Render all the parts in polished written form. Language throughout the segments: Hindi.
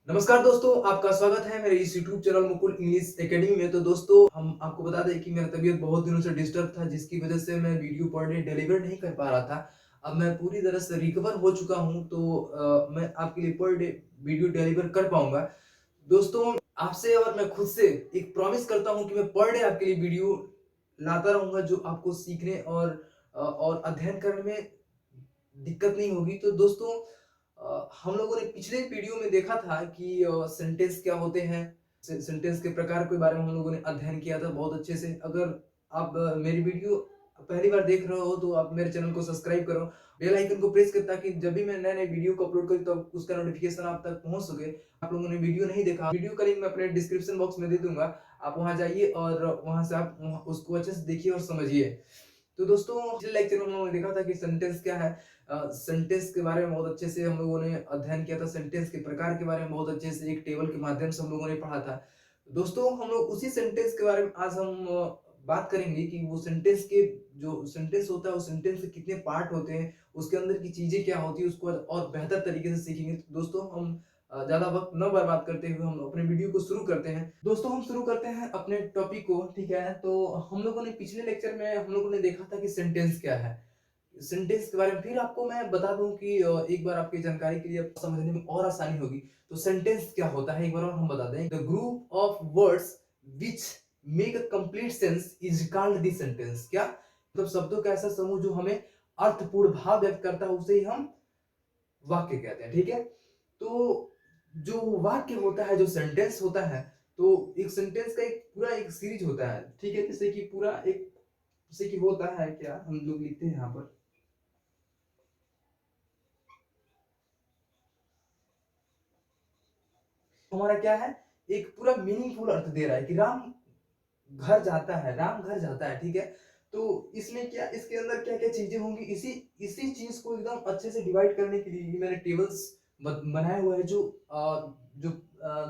नमस्कार दोस्तों, आपका स्वागत है मेरे इस YouTube channel Mukul English academy में। तो दोस्तों, हम आपको बता दें कि मेरा तबीयत बहुत दिनों से डिस्टर्ब था, जिसकी वजह से मैं वीडियो पर डे डिलीवर नहीं कर पा रहा था। अब मैं पूरी तरह से रिकवर हो चुका हूं, तो मैं आपके लिए पर डे वीडियो डिलीवर कर पाऊंगा। दोस्तों, आपसे और मैं खुद से एक प्रॉमिस करता हूं कि मैं पर डे आपके लिए वीडियो लाता रहूंगा, जो आपको सीखने और अध्ययन करने में दिक्कत नहीं होगी। तो दोस्तों, हम लोगों ने पिछले वीडियो में देखा था कि सेंटेंस क्या होते हैं, सेंटेंस के प्रकार के बारे में हम लोगों ने अध्ययन किया था बहुत अच्छे से। अगर आप मेरी वीडियो पहली बार देख रहे हो तो आप मेरे चैनल को सब्सक्राइब करो, बेल आइकन को प्रेस करो, ताकि जब भी मैं नए नए वीडियो को अपलोड करूँ तो उसका नोटिफिकेशन आप तक पहुंच सके। आप लोगों ने वीडियो नहीं देखा, वीडियो का लिंक मैं अपने डिस्क्रिप्शन बॉक्स में दे दूंगा। आप वहां जाइए और वहां से आप उसको अच्छे से देखिए और समझिए। तो दोस्तों, पिछले लेक्चर में हम लोगों ने देखा था कि सेंटेंस क्या है। सेंटेंस के बारे में बहुत अच्छे से हम लोगों ने अध्ययन किया था। सेंटेंस के प्रकार के बारे में बहुत अच्छे से एक टेबल के माध्यम से हम लोगों ने पढ़ा था। दोस्तों, हम लोग उसी सेंटेंस के बारे में आज हम बात करेंगे कि वो सेंटेंस के जो सेंटेंस होता है, उस सेंटेंस के कितने पार्ट होते हैं, उसके अंदर की चीजें क्या होती है, उसको और बेहतर तरीके से सीखेंगे। तो दोस्तों, हम ज्यादा वक्त न बर्बाद करते हुए हम अपने वीडियो को शुरू करते हैं। दोस्तों, हम शुरू करते हैं अपने टॉपिक को, ठीक है। तो हम लोगों ने पिछले लेक्चर में हम लोगों ने देखा था कि सेंटेंस क्या है। सेंटेंस के बारे में फिर आपको मैं बता दूं कि एक बार आपकी जानकारी के लिए आपको समझने में और आसानी होगी। तो सेंटेंस क्या होता है एक बार और हम बता दें। The group of words which make a complete sense is called the sentence. क्या मतलब शब्दों का ऐसा समूह जो हमें अर्थपूर्ण भाव व्यक्त करता है, उसे ही हम वाक्य कहते हैं, ठीक है। तो जो वाक्य होता है, जो सेंटेंस होता है, तो एक सेंटेंस का एक पूरा एक सीरीज होता है, ठीक है। जैसे कि पूरा एक, जैसे कि होता है क्या, हम लोग लिखते हैं यहाँ पर, हमारा क्या है, एक पूरा मीनिंगफुल अर्थ दे रहा है कि राम घर जाता है, राम घर जाता है, ठीक है। तो इसमें क्या, इसके अंदर क्या क्या चीजें होंगी, इसी इसी चीज को एकदम अच्छे से डिवाइड करने के लिए मैंने टेबल्स बनाए हुए हैं, जो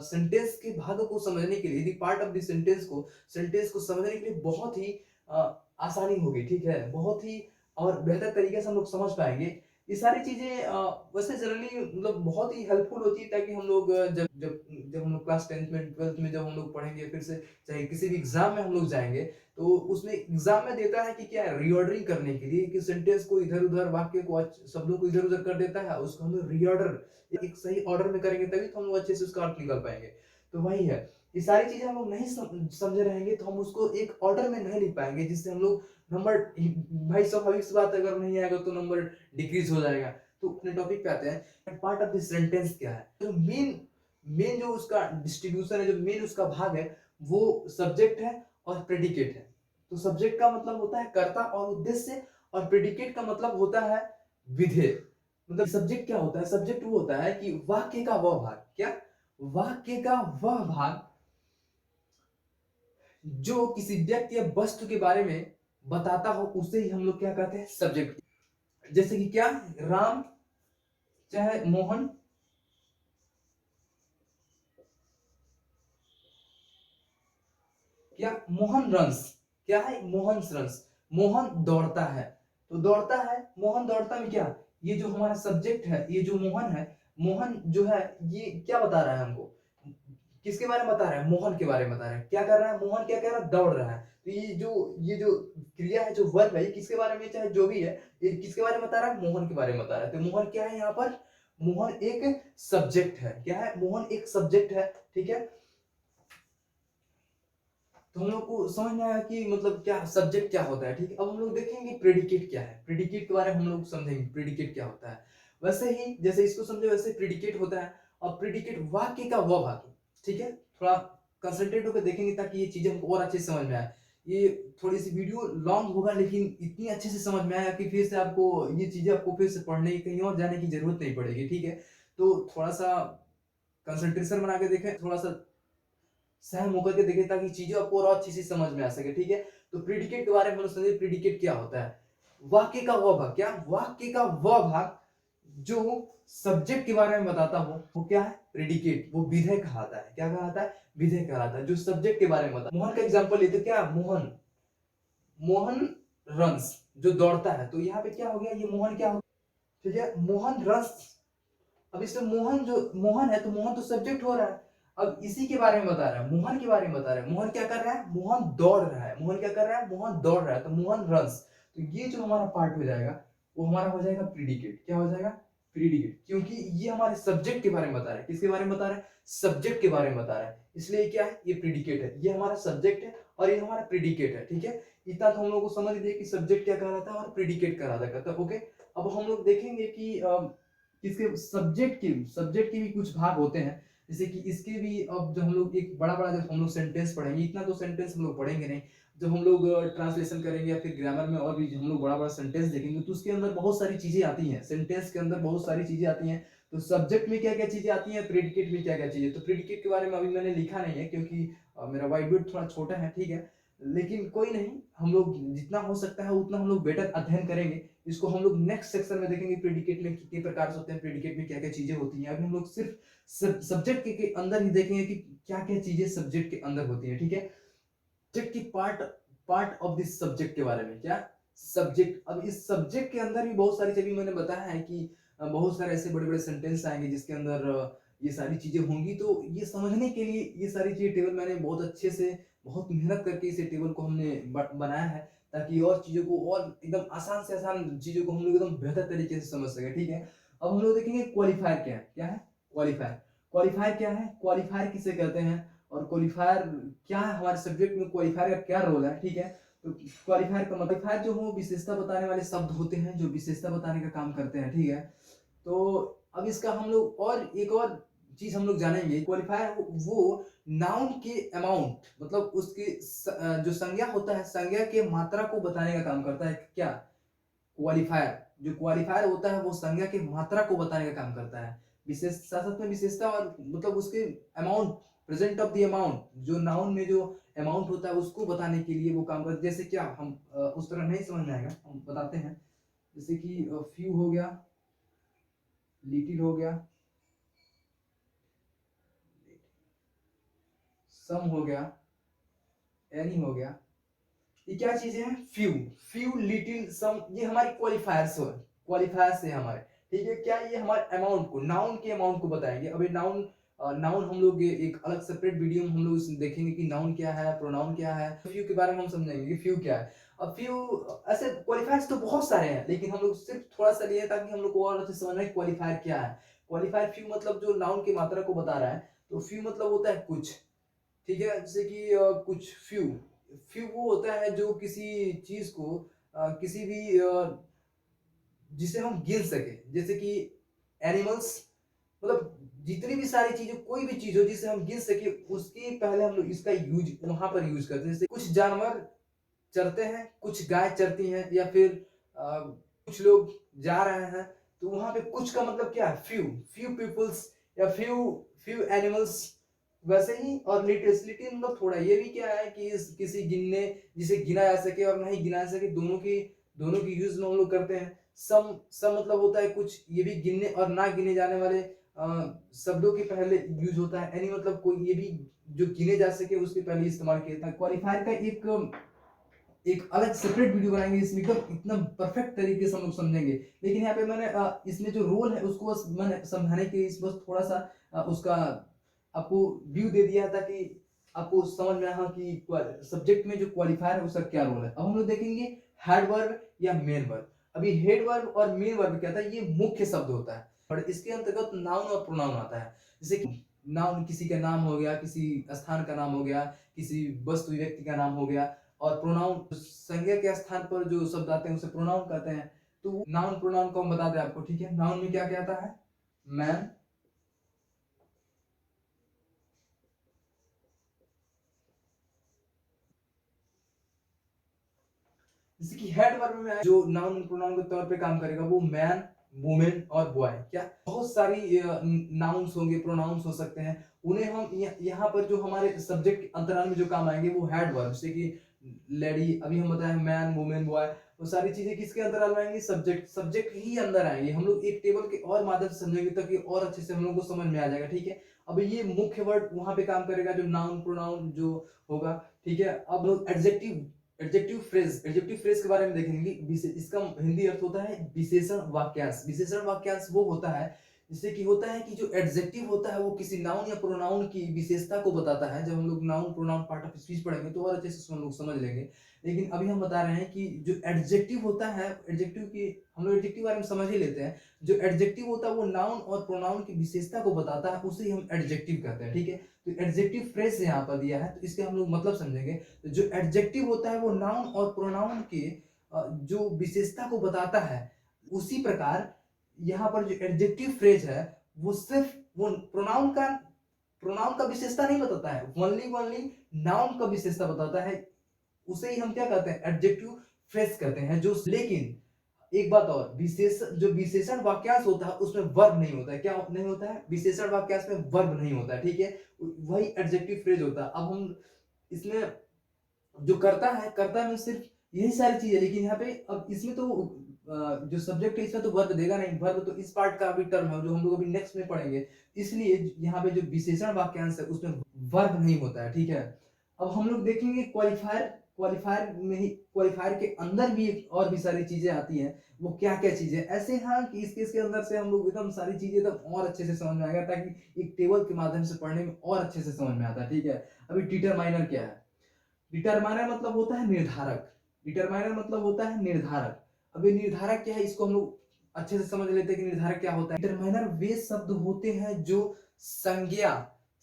सेंटेंस के भागों को समझने के लिए, यदि पार्ट ऑफ द सेंटेंस को समझने के लिए बहुत ही आसानी होगी, ठीक है। बहुत ही और बेहतर तरीके से हम लोग समझ पाएंगे। ये सारी चीजें वैसे जनरली मतलब बहुत ही हेल्पफुल होती है, ताकि हम लोग जब जब जब हम लोग क्लास 10th में 12th में जब हम लोग पढ़ेंगे, फिर से चाहे किसी भी एग्जाम में हम लोग जाएंगे, तो उसमें एग्जाम में देता है कि क्या रीऑर्डरिंग करने के लिए, कि सेंटेंस को इधर उधर, वाक्य को शब्दों को इधर उधर कर देता है, उसको हमें रीऑर्डर एक सही ऑर्डर में करेंगे, तभी तो हम लोग अच्छे से उसका अर्थ निकाल पाएंगे। तो वही है, ये सारी चीजें हम लोग नहीं समझे रहेंगे तो हम उसको एक ऑर्डर में नहीं लिख पाएंगे, जिससे हम लोग नंबर, भाई स्वाभाविक सी बात है, अगर नहीं आएगा तो नंबर डिक्रीज हो जाएगा। तो अपने टॉपिक पे आते हैं, पार्ट ऑफ द सेंटेंस क्या है। जो मेन मेन जो उसका डिस्ट्रीब्यूशन है, जो मेन उसका भाग है, वो सब्जेक्ट है और प्रेडिकेट है। तो सब्जेक्ट का मतलब होता है कर्ता और उद्देश्य, और प्रेडिकेट का मतलब होता है विधेय। मतलब सब्जेक्ट क्या होता है, सब्जेक्ट वो होता है कि वाक्य का वह भाग, क्या, वाक्य का वह भाग जो किसी व्यक्ति या वस्तु के बारे में बताता हो, उसे ही हम लोग क्या कहते हैं, सब्जेक्ट। जैसे कि क्या, राम चाहे मोहन, क्या, मोहन रंस, क्या है, मोहन रंस, मोहन दौड़ता है। तो दौड़ता है, मोहन दौड़ता में क्या, ये जो हमारा सब्जेक्ट है, ये जो मोहन है, मोहन जो है, ये क्या बता रहा है हमको, किसके बारे में बता रहा है, मोहन के बारे में बता रहा है। क्या कर रहा है मोहन, क्या कर रहा है, दौड़ रहा है। तो ये जो क्रिया है, जो वर्ब है, ये किसके बारे में, चाहे जो भी है, ये किसके बारे में बता रहा है, मोहन के बारे में बता रहा है। तो मोहन क्या है यहाँ पर, मोहन एक सब्जेक्ट है। क्या है, मोहन एक सब्जेक्ट है, ठीक है। तो हम लोग को समझ में आया कि मतलब क्या सब्जेक्ट क्या होता है, ठीक है। अब हम लोग देखेंगे प्रेडिकेट क्या है, प्रेडिकेट के बारे में हम लोग समझेंगे प्रेडिकेट क्या होता है। वैसे ही जैसे इसको समझे वैसे प्रेडिकेट होता है। और प्रेडिकेट वाक्य का वह भाग, ठीक है। थोड़ा कंसंट्रेट होकर देखेंगे ताकि ये चीजें हमको और अच्छे से समझ में आए। ये थोड़ी सी वीडियो लॉन्ग होगा, लेकिन इतनी अच्छे से समझ में आया कि फिर से आपको ये चीजें, आपको फिर से पढ़ने की, कहीं और जाने की जरूरत नहीं पड़ेगी, ठीक है। तो थोड़ा सा कंसंट्रेशन बना के देखें, थोड़ा सा सहम होकर के देखें, ताकि चीजें आपको और अच्छी से समझ में आ सके, ठीक है। तो प्रीडिकेट के बारे में समझिए, प्रीडिकेट क्या होता है, वाक्य का वह भाग, क्या, वाक्य का वह भाग जो सब्जेक्ट के बारे में बताता हो, वो क्या है, प्रेडिकेट, वो विधेय कहलाता है। क्या कहलाता है, विधेय कहलाता है, जो सब्जेक्ट के बारे में बताता है। मोहन का एग्जांपल लेते, क्या, मोहन, मोहन रन्स, जो दौड़ता है। तो यहाँ पे क्या हो गया, ये मोहन क्या हो, ठीक है, मोहन रन्स अब इसमें मोहन जो मोहन है तो मोहन तो सब्जेक्ट हो रहा है। अब इसी के बारे में बता रहा है, मोहन के बारे में बता रहा है। मोहन क्या कर रहा है? मोहन दौड़ रहा है। मोहन क्या कर रहा है? मोहन दौड़ रहा है, तो मोहन रन्स। तो ये जो हमारा पार्ट हो जाएगा वो हमारा हो जाएगा प्रीडिकेट। क्या हो जाएगा? प्रीडिकेट, क्योंकि ये हमारे सब्जेक्ट के बारे में बता रहा है। किसके बारे में बता रहा है? सब्जेक्ट के बारे में बता रहा है, इसलिए क्या है? ये प्रीडिकेट है। ये हमारा सब्जेक्ट है और ये हमारा प्रीडिकेट है। ठीक है, इतना तो हम लोग को समझ लिया कि सब्जेक्ट क्या कहलाता है और प्रीडिकेट कहलाता है। ओके, अब हम लोग देखेंगे कि इसके सब्जेक्ट के भी कुछ भाग होते हैं, जैसे कि इसके भी। अब जब हम लोग एक बड़ा बड़ा जब हम लोग सेंटेंस पढ़ेंगे, इतना तो सेंटेंस हम लोग पढ़ेंगे नहीं। जब हम लोग ट्रांसलेशन करेंगे या फिर ग्रामर में और भी हम लोग बड़ा बड़ा सेंटेंस देखेंगे, तो उसके अंदर बहुत सारी चीजें आती हैं। सेंटेंस के अंदर बहुत सारी चीजें आती हैं। तो सब्जेक्ट में क्या क्या चीजें आती हैं, प्रेडिकेट में क्या क्या चीजें। तो प्रेडिकेट के बारे में अभी मैंने लिखा नहीं है, क्योंकि मेरा व्हाइट बोर्ड थोड़ा छोटा है। ठीक है, लेकिन कोई नहीं, हम लोग जितना हो सकता है उतना हम लोग बेटर अध्ययन करेंगे। इसको हम लोग नेक्स्ट सेक्शन में देखेंगे, प्रेडिकेट में कितने प्रकार से होते हैं, प्रेडिकेट में क्या क्या चीजें होती हैं। अभी हम लोग सिर्फ सब्जेक्ट के अंदर ही देखेंगे कि क्या क्या चीजें सब्जेक्ट के अंदर होती हैं। ठीक है, सब्जेक्ट की part part of this subject के बारे में। क्या? सब्जेक्ट। अब इस सब्जेक्ट के अंदर भी बहुत सारी चीजें मैंने बताया है कि बहुत सारे ऐसे बड़े बड़े सेंटेंस आएंगे जिसके अंदर ये सारी चीजें होंगी। तो ये समझने के लिए ये सारी चीजें टेबल मैंने बहुत अच्छे से, बहुत मेहनत करके इसे टेबल को हमने बनाया है, ताकि और चीजों को और एकदम आसान से आसान चीजों को हम लोग एकदम बेहतर तरीके से समझ सके। ठीक है, अब हम लोग देखेंगे क्वालिफायर क्या है। क्या है? क्वालिफायर। क्वालिफायर क्या है? क्वालिफायर किसे कहते हैं और क्वालिफायर क्या है, हमारे सब्जेक्ट में क्वालिफायर का क्या रोल है। ठीक है, तो क्वालिफायर का मतलब जो हो विशेषता बताने वाले शब्द होते हैं, जो विशेषता बताने का काम करते हैं। ठीक है, तो अब इसका हम लोग और एक और चीज हम लोग जानेंगे। क्वालिफायर वो नाउन के अमाउंट, मतलब उसकी जो संज्ञा होता है, संज्ञा के मात्रा को बताने का काम करता है। क्या? क्वालिफायर। जो क्वालिफायर होता है वो संज्ञा की मात्रा को बताने का काम करता है। विशेष साथ में विशेषता और मतलब उसके amount, present of the amount, जो नाउन में जो अमाउंट होता है उसको बताने के लिए वो काम करता है। जैसे क्या, हम उस तरह नहीं समझ में आएगा, हम बताते हैं। जैसे कि फ्यू हो गया, लिटिल हो गया, सम हो गया, एनी हो गया। ये क्या चीजें हैं? फ्यू, फ्यू, लिटिल, सम, ये हमारी क्वालिफायर्स हो, क्वालिफायर्स है हमारे। ठीक है, क्या? ये हमारे अमाउंट को, नाउन के अमाउंट को बताएंगे। अभी नाउन नाउन हम लोग एक अलग सेपरेट वीडियो में हम लोग देखेंगे कि नाउन क्या है, प्रोनाउन क्या है। फ्यू के बारे में हम समझेंगे कि फ्यू क्या है। अब फ्यू ऐसे क्वालिफायर्स तो बहुत सारे हैं, लेकिन हम लोग सिर्फ थोड़ा सा लिए ताकि हम लोग को और अच्छे से समझ में क्वालिफायर क्या है। क्वालिफायर फ्यू मतलब जो नाउन की मात्रा को बता रहा है, तो फ्यू मतलब होता है कुछ। ठीक है, जैसे कि कुछ फ्यू, फ्यू वो होता है जो किसी चीज को किसी भी जिसे हम गिन सके। जैसे कि एनिमल्स, मतलब जितनी भी सारी चीजें, कोई भी चीज हो जिसे हम गिन सके, उसके पहले हम लोग इसका यूज वहां पर यूज करते हैं। जैसे कुछ जानवर चरते हैं, कुछ गाय चरती हैं, या फिर कुछ लोग जा रहे हैं, तो वहां पे कुछ का मतलब क्या है? फ्यू, फ्यू पीपल्स या फ्यू फ्यू एनिमल्स। वैसे ही और लिटिल, लिटिल मतलब थोड़ा। ये भी क्या है कि किसी गिनने, जिसे गिना जा सके और नहीं गिना जा सके, दोनों की यूज में हम लोग करते हैं। सम मतलब होता है कुछ, ये भी गिनने और ना गिने जाने वाले शब्दों के पहले यूज होता है। एनी मतलब कोई, ये भी जो गिने जा सके उसके पहले इस्तेमाल किया था। क्वालिफायर का एक अलग सेपरेट वीडियो बनाएंगे, इसमें एकदम इतना परफेक्ट तरीके से हम लोग समझेंगे। लेकिन यहाँ पे मैंने इसमें जो रोल है उसको बस मैंने समझाने के इस बस थोड़ा सा उसका आपको व्यू दे दिया था कि आपको समझ में आया कि सब्जेक्ट में जो क्वालिफायर है उसका क्या रोल है। अब हम लोग देखेंगे हेड वर्ब या मेन वर्ब। अभी हेड वर्ब और मेन वर्ब क्या था? ये मुख्य शब्द होता है और इसके अंतर्गत नाउन और प्रोनाउन आता है। जैसे कि नाउन किसी का नाम हो गया, किसी स्थान का नाम हो गया, किसी वस्तु व्यक्ति का नाम हो गया। और प्रोनाउन संज्ञा के स्थान पर जो शब्द आते हैं उसे प्रोनाउन कहते हैं। तो नाउन प्रोनाउन को हम बता दें आपको। ठीक है, नाउन में क्या क्या आता है? मैन, जैसे कि हेड वर्ब में जो नाउन प्रोनाउन के तौर पे काम करेगा वो मैन, वुमेन और बॉय। क्या बहुत सारी नाउन्स होंगे, प्रोनाउंस हो सकते हैं, उन्हें हम यहाँ पर जो हमारे सब्जेक्ट अंतराल में जो काम आएंगे वो हेड वर्ब। जैसे कि लेडी, अभी हम बताए मैन, वुमेन, बॉय, वो सारी चीजें किसके अंतराल में आएंगी? सब्जेक्ट, सब्जेक्ट ही अंदर आएंगे। हम लोग एक टेबल के और माध्यम से समझेंगे ताकि और अच्छे से हम लोग को समझ में आ जाएगा। ठीक है, अब ये मुख्य वर्ड वहां पे काम करेगा जो नाउन प्रोनाउन जो होगा। ठीक है, अब लोग एडजेक्टिव, एडजेक्टिव फ्रेज के बारे में देखेंगे। इसका हिंदी अर्थ होता है विशेषण वाक्यांश। विशेषण वाक्यांश वो होता है जिससे कि होता है कि जो एडजेक्टिव होता है वो किसी नाउन या प्रोनाउन की विशेषता को बताता है। जब हम लोग noun pronoun part of speech पढ़ेंगे तो और अच्छे से हम लोग समझ लेंगे। लेकिन अभी हम बता रहे हैं कि जो एडजेक्टिव होता है, एडजेक्टिव की हम लोग एडजेक्टिव के बारे में समझ ही लेते हैं। जो एडजेक्टिव होता है वो नाउन और प्रोनाउन की विशेषता को बताता है, उसे ही हम एडजेक्टिव कहते हैं, ठीक है। तो एडजेक्टिव फ्रेज यहाँ पर दिया है, तो इसके हम लोग मतलब समझेंगे। तो जो एडजेक्टिव होता है वो नाउन और प्रोनाउन के जो विशेषता को बताता है। उसी प्रकार यहाँ पर जो एडजेक्टिव फ्रेज है वो सिर्फ वो प्रोनाउन का विशेषता नहीं बताता है, ओनली ओनली नाउन का विशेषता बताता है। उसे ही हम क्या कहते हैं, एडजेक्टिव फ्रेज कहते हैं। जो लेकिन एक बात और, जो विशेषण वाक्यांश होता है उसमें वर्ब नहीं होता है। क्या नहीं होता है? विशेषण वाक्यांश में वर्ब नहीं होता है, ठीक है। वही एडजेक्टिव फ्रेज होता है। अब हम इसमें जो करता है, करता में सिर्फ यही सारी चीज है। लेकिन यहाँ पे अब इसमें तो जो सब्जेक्ट है इसमें तो वर्ब देगा नहीं। वर्ब तो इस पार्ट का अभी टर्म है जो हम लोग अभी नेक्स्ट में पढ़ेंगे। इसलिए यहाँ पे जो विशेषण वाक्यांश है उसमें वर्ब नहीं होता है, ठीक है। अब हम लोग देखेंगे क्वालिफायर। क्वालिफायर में ही, क्वालिफायर के अंदर भी और भी सारी चीजें आती हैं। वो क्या क्या चीजें ऐसे हैं कि इसके अंदर से हम लोग एकदम सारी चीजें एकदम और अच्छे से समझ में आएगा, ताकि एक टेबल के माध्यम से पढ़ने में और अच्छे से समझ में आता है, ठीक है। अभी डिटरमाइनर क्या है? डिटरमाइनर मतलब होता है निर्धारक। डिटरमाइनर मतलब होता है निर्धारक। अब ये निर्धारक क्या है, इसको हम लोग अच्छे से समझ लेते हैं कि निर्धारक क्या होता है। डिटरमाइनर वे शब्द होते हैं जो संज्ञा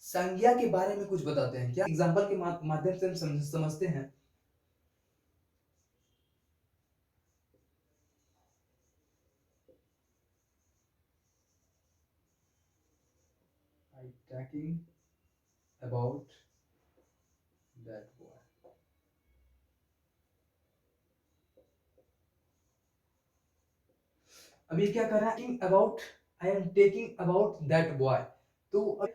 संज्ञा के बारे में कुछ बताते हैं। क्या एग्जाम्पल के माध्यम से हम समझते हैं। Talking about that boy. अब ये क्या कर रहा है, about, I am taking about that boy. तो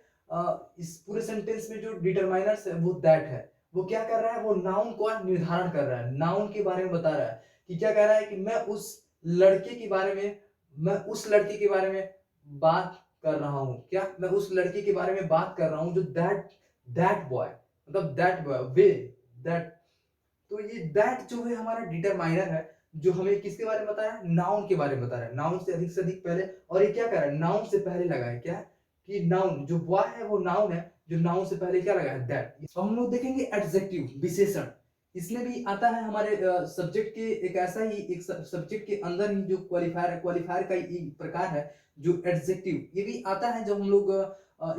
इस पूरे सेंटेंस में जो डिटरमाइनर्स है वो दैट है। वो क्या कर रहा है, वो नाउन को निर्धारण कर रहा है, नाउन के बारे में बता रहा है। कि क्या कह रहा है कि मैं उस लड़के के बारे में, मैं उस लड़के के बारे में बात कर रहा हूँ। क्या मैं उस लड़के के बारे में बात कर रहा हूँ जो दैट दैट बॉय, मतलब दैट बॉय वे दैट। तो ये दैट जो है हमारा डिटरमाइनर है, जो हमें किसके बारे में बता रहा है, नाउन के बारे में बता रहा है, नाउन से अधिक पहले। और ये क्या कर रहा है, नाउन से पहले लगा है। क्या कि नाउन जो बॉय है वो नाउन है, जो नाउन से पहले क्या लगा है, दैट। तो हम लोग देखेंगे एडजेक्टिव विशेषण। इसमें भी आता है हमारे सब्जेक्ट के एक ऐसा ही एक सब्जेक्ट के अंदर ही जो क्वालिफायर है, क्वालिफायर का एक प्रकार है जो एडजेक्टिव। ये भी आता है जब हम लोग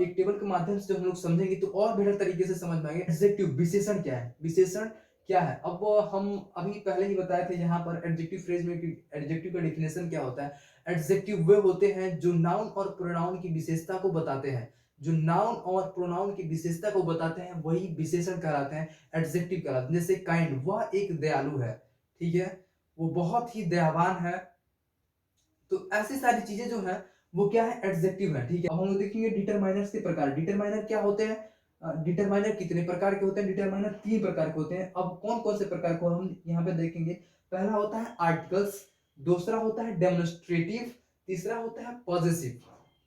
एक टेबल के माध्यम से जब हम लोग समझेंगे तो और बेहतर तरीके से समझ में आएंगे। एडजेक्टिव विशेषण क्या है, विशेषण क्या है। अब हम अभी पहले ही बताए थे यहाँ पर एडजेक्टिव फ्रेज में कि एडजेक्टिव का डिफिनेशन क्या होता है। एडजेक्टिव वे होते हैं जो नाउन और प्रोनाउन की विशेषता को बताते हैं। जो नाउन और प्रोनाउन की विशेषता को बताते हैं वही विशेषण कहलाते हैं, एडजेक्टिव कहलाते हैं। जैसे काइंड, वह एक दयालु है, ठीक है, वो बहुत ही दयावान है। तो ऐसी सारी चीजें जो है वो क्या है, एडजेक्टिव है, ठीक है। अब हम लोग देखेंगे डिटरमाइनर्स के प्रकार। डिटरमाइनर क्या होते हैं, डिटरमाइनर कितने प्रकार के होते हैं। डिटरमाइनर 3 प्रकार के होते हैं। अब कौन कौन से प्रकार को हम यहाँ पे देखेंगे। पहला होता है आर्टिकल्स, दूसरा होता है डेमोन्स्ट्रेटिव, तीसरा होता है पॉजेसिव।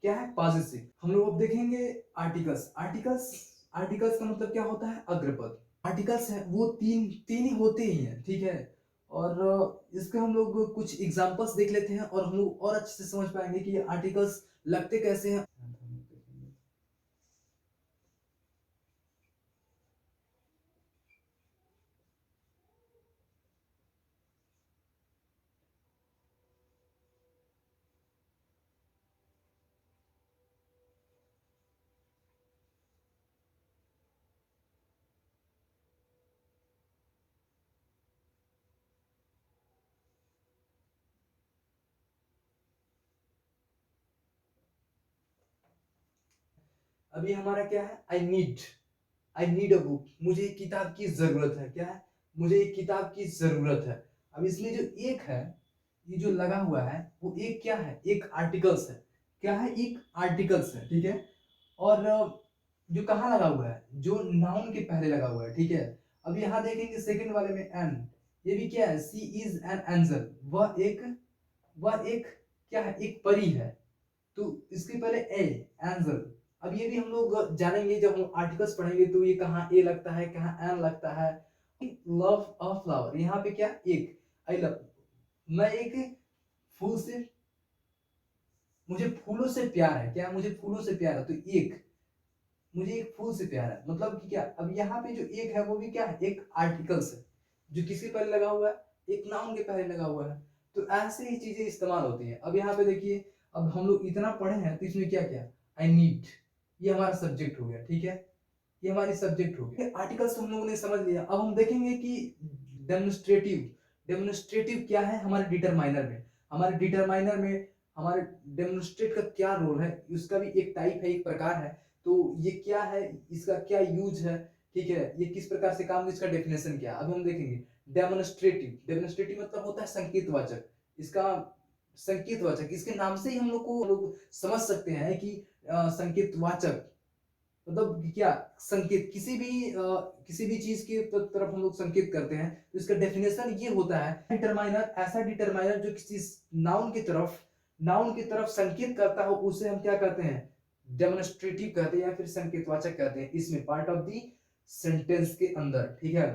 क्या है, पॉजेसिव। हम लोग अब देखेंगे आर्टिकल्स। आर्टिकल्स आर्टिकल्स का मतलब क्या होता है, अग्रपद। आर्टिकल्स है वो तीन तीन ही होते ही हैं, ठीक है। और इसके हम लोग कुछ एग्जांपल्स देख लेते हैं और हम लोग और अच्छे से समझ पाएंगे कि ये आर्टिकल्स लगते कैसे हैं। अभी हमारा क्या है, आई नीड अ बुक, मुझे एक किताब की जरूरत है। क्या है, मुझे एक किताब की जरूरत है। अब इसमें जो एक है, ये जो लगा हुआ है वो एक क्या है, एक आर्टिकल्स है। क्या है, एक आर्टिकल्स है, ठीक है। और जो कहाँ लगा हुआ है, जो नाउन के पहले लगा हुआ है, ठीक है। अब यहाँ देखेंगे सेकंड वाले में एन, ये भी क्या है, सी इज एन एंजल, वह एक क्या है, एक परी है। तो इसके पहले ए, एंजल। अब ये भी हम लोग जानेंगे जब हम आर्टिकल्स पढ़ेंगे, तो ये कहाँ ए लगता है, कहाँ एन लगता है। लव अ फ्लावर, यहाँ पे क्या, एक, आई लव, मैं एक फूल से मुझे फूलों से प्यार है, क्या मुझे फूलों से प्यार है, तो एक, मुझे एक फूल से प्यार है, मतलब कि क्या, अब यहाँ पे जो एक है वो भी क्या है, एक आर्टिकल्स है जो किसके पहले लगा हुआ है, एक नाउन के पहले लगा हुआ है। तो ऐसे ही चीजें इस्तेमाल होती हैं। अब यहाँ पे देखिए, अब हम लोग इतना पढ़े हैं तो इसमें क्या क्या, आई नीड, ये हमारा सब्जेक्ट हो गया, ठीक है, ये हमारी सब्जेक्ट हो गई। आर्टिकल्स हम लोगों ने समझ लिया। अब हम देखेंगे कि डेमोन्स्ट्रेटिव, डेमोन्स्ट्रेटिव क्या है हमारे डिटरमाइनर में, हमारे डिटरमाइनर में हमारे डेमोन्स्ट्रेट का क्या रोल है, उसका भी एक टाइप है, एक प्रकार है। तो ये क्या है, इसका क्या यूज है, ठीक है, ये किस प्रकार से काम, इसका डेफिनेशन क्या है, अब हम देखेंगे। डेमोन्स्ट्रेटिव, डेमोन्स्ट्रेटिव मतलब होता है संकेतवाचक, इसका संकेतवाचक, इसके नाम से ही हम लोग समझ सकते हैं कि संकेतवाचक मतलब क्या, संकेत, किसी भी चीज की तरफ हम लोग संकेत करते हैं तो इसका डेफिनेशन ये होता है, डिटरमाइनर, ऐसा डिटरमाइनर जो किसी नाउन की तरफ संकेत करता हो उसे हम क्या कहते हैं, डेमोन्स्ट्रेटिव कहते हैं या फिर संकेतवाचक कहते हैं, इसमें पार्ट ऑफ द सेंटेंस के अंदर, ठीक है।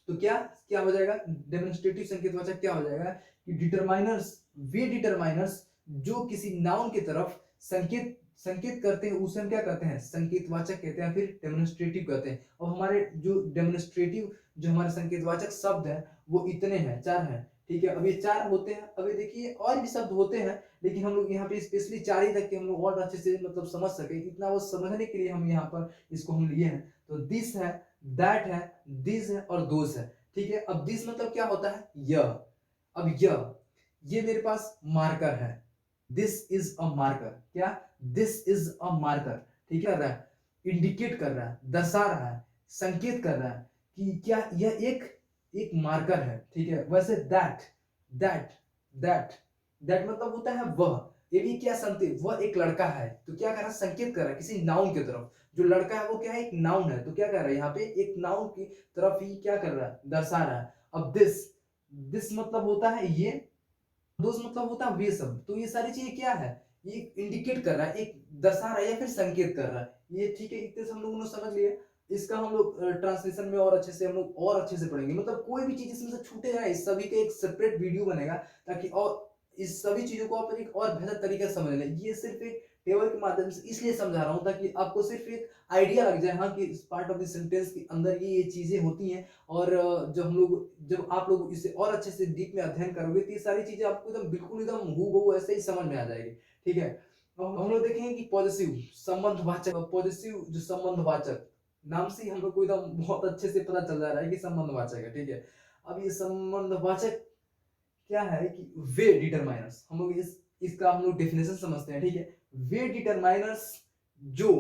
तो क्या क्या हो जाएगा, डेमोन्स्ट्रेटिव संकेतवाचक क्या हो जाएगा कि डिटरमाइनर्स, वे डिटरमाइनर्स जो किसी नाउन की तरफ संकेत संकेत करते हैं उसे हम क्या कहते हैं, संकेतवाचक कहते हैं, फिर डेमोन्स्ट्रेटिव कहते हैं। और हमारे जो डेमोन्स्ट्रेटिव, जो हमारे संकेतवाचक शब्द है वो इतने हैं, 4 हैं, ठीक है। अब ये 4 होते हैं, अब ये देखिए और भी शब्द होते हैं, लेकिन हम लोग यहाँ पे स्पेशली 4 ही तक के हम लोग और अच्छे से मतलब समझ सके, इतना वो समझने के लिए हम यहाँ पर इसको हम लिए हैं। तो दिस है, दैट है, दिस है और दोस है, ठीक है। अब दिस मतलब क्या होता है, यह, अब यह, ये मेरे पास मार्कर है, दिस इज अ मार्कर, क्या, दिस इज अ मार्कर, ठीक है, कर रहा है, इंडिकेट कर रहा है, दर्शा रहा है, संकेत कर रहा है कि क्या यह एक एक मार्कर है, ठीक है। वैसे दैट, दैट दैट दैट मतलब होता है वह, ये भी क्या संकेत, वह एक लड़का है, तो क्या कर रहा है, संकेत कर रहा है किसी नाउन की तरफ, जो लड़का है वो क्या है, एक नाउन है, तो क्या कर रहा है यहाँ पे, एक नाउन की तरफ ही क्या कर रहा है, दर्शा रहा है। अब दिस मतलब होता है ये, दोस्त मतलब होता है वे सब, तो ये सारी चीजें क्या है, ये इंडिकेट कर रहा है, एक दर्शा रहा है या फिर संकेत कर रहा है, ये ठीक है, इतने से हम लोगों ने समझ लिया। इसका हम लोग ट्रांसलेशन में और अच्छे से हम लोग और अच्छे से पढ़ेंगे, मतलब कोई भी चीज इसमें से छूटेगा, इस सभी का एक सेपरेट वीडियो बनेगा, ताकि और इस सभी चीजों को आप एक और बेहतर तरीके से समझ लें। ये सिर्फ एक टेबल के माध्यम से इसलिए समझा रहा हूँ ताकि आपको सिर्फ एक आइडिया लग जाए, हाँ, कि इस पार्ट ऑफ द सेंटेंस के अंदर ये चीजें होती हैं। और जब आप लोग इसे और अच्छे से डीप में अध्ययन करोगे तो ये सारी चीजें आपको एकदम बिल्कुल एकदम हूबहू ऐसे ही समझ में आ जाएगी, ठीक है। अब हम लोग देखेंगे कि पॉजिटिव संबंधवाचक, पॉजिटिव जो संबंधवाचक, नाम से ही हम लोग को एकदम बहुत अच्छे से पता चल जा रहा है कि संबंधवाचक है, ठीक है। अब ये संबंधवाचक क्या है कि वे डिटरमाइनर्स, हम लोग इसका हम लोग डेफिनेशन समझते हैं, ठीक है। वे डिटरमाइनर्स जो